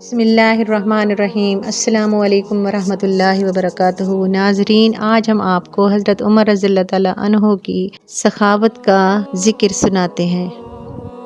بسم اللہ الرحمن الرحیم۔ السلام علیکم ورحمۃ اللہ وبرکاتہ۔ ناظرین، آج ہم آپ کو حضرت عمر رضی اللہ تعالیٰ عنہ کی سخاوت کا ذکر سناتے ہیں۔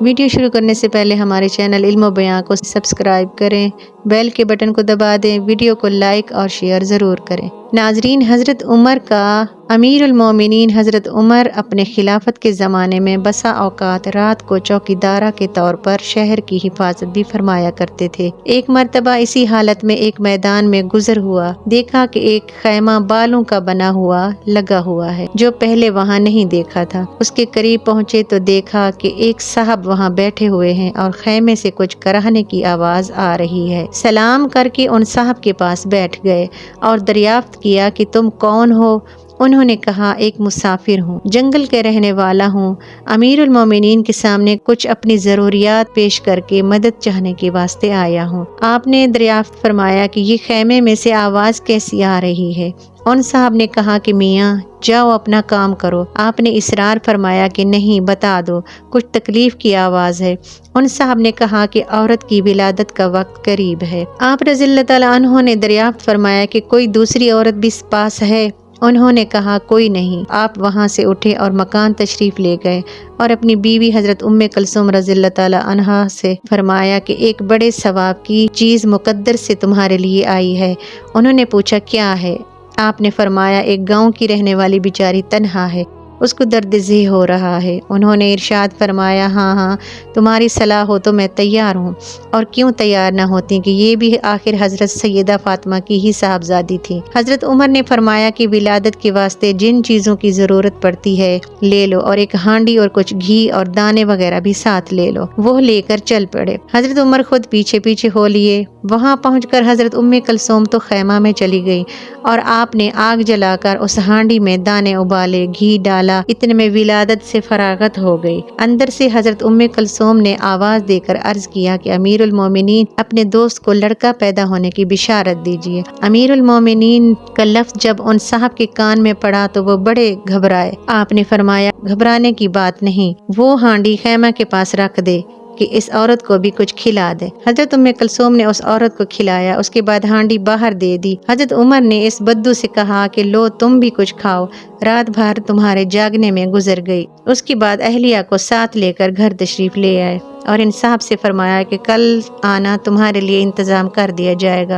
ویڈیو شروع کرنے سے پہلے ہمارے چینل علم و بیان کو سبسکرائب کریں، بیل کے بٹن کو دبا دیں، ویڈیو کو لائک اور شیئر ضرور کریں۔ ناظرین، حضرت عمر کا امیر المومنین حضرت عمر اپنے خلافت کے زمانے میں بسا اوقات رات کو چوکیدارہ کے طور پر شہر کی حفاظت بھی فرمایا کرتے تھے۔ ایک مرتبہ اسی حالت میں ایک میدان میں گزر ہوا، دیکھا کہ ایک خیمہ بالوں کا بنا ہوا لگا ہوا ہے جو پہلے وہاں نہیں دیکھا تھا۔ اس کے قریب پہنچے تو دیکھا کہ ایک صاحب وہاں بیٹھے ہوئے ہیں اور خیمے سے کچھ کراہنے کی آواز آ رہی ہے۔ سلام کر کے ان صاحب کے پاس بیٹھ گئے اور دریافت کیا کہ تم کون ہو؟ انہوں نے کہا، ایک مسافر ہوں، جنگل کے رہنے والا ہوں، امیر المومنین کے سامنے کچھ اپنی ضروریات پیش کر کے مدد چاہنے کے واسطے آیا ہوں۔ آپ نے دریافت فرمایا کہ یہ خیمے میں سے آواز کیسی آ رہی ہے؟ ان صاحب نے کہا کہ میاں جاؤ اپنا کام کرو۔ آپ نے اصرار فرمایا کہ نہیں، بتا دو، کچھ تکلیف کی آواز ہے۔ ان صاحب نے کہا کہ عورت کی ولادت کا وقت قریب ہے۔ آپ رضی اللہ تعالیٰ عنہ نے دریافت فرمایا کہ کوئی دوسری عورت بھی پاس ہے؟ انہوں نے کہا کوئی نہیں۔ آپ وہاں سے اٹھے اور مکان تشریف لے گئے اور اپنی بیوی حضرت ام کلثوم رضی اللہ تعالیٰ عنہا سے فرمایا کہ ایک بڑے ثواب کی چیز مقدر سے تمہارے لیے آئی ہے۔ انہوں نے پوچھا کیا ہے؟ آپ نے فرمایا ایک گاؤں کی رہنے والی بیچاری تنہا ہے، اس کو درد ذہ ہو رہا ہے۔ انہوں نے ارشاد فرمایا ہاں، تمہاری صلاح ہو تو میں تیار ہوں۔ اور کیوں تیار نہ ہوتی کہ یہ بھی آخر حضرت سیدہ فاطمہ کی ہی صاحبزادی تھی۔ حضرت عمر نے فرمایا کہ ولادت کے واسطے جن چیزوں کی ضرورت پڑتی ہے لے لو، اور ایک ہانڈی اور کچھ گھی اور دانے وغیرہ بھی ساتھ لے لو۔ وہ لے کر چل پڑے۔ حضرت عمر خود پیچھے پیچھے ہو لیے۔ وہاں پہنچ کر حضرت ام کلثوم تو خیمہ میں چلی گئی اور آپ نے آگ جلا کر اس ہانڈی میں دانے ابالے، گھی ڈالا۔ اتنے میں ولادت سے فراغت ہو گئی۔ اندر سے حضرت ام کلثوم نے آواز دے کر عرض کیا کہ امیر المومنین، اپنے دوست کو لڑکا پیدا ہونے کی بشارت دیجیے۔ امیر المومنین کا لفظ جب ان صاحب کے کان میں پڑا تو وہ بڑے گھبرائے۔ آپ نے فرمایا گھبرانے کی بات نہیں، وہ ہانڈی خیمہ کے پاس رکھ دے کہ اس عورت کو بھی کچھ کھلا دے۔ حضرت ام کلثوم نے اس عورت کو کھلایا، اس کے بعد ہانڈی باہر دے دی۔ حضرت عمر نے اس بدو سے کہا کہ لو تم بھی کچھ کھاؤ، رات بھر تمہارے جاگنے میں گزر گئی۔ اس کے بعد اہلیہ کو ساتھ لے کر گھر تشریف لے آئے اور ان صاحب سے فرمایا کہ کل آنا، تمہارے لیے انتظام کر دیا جائے گا۔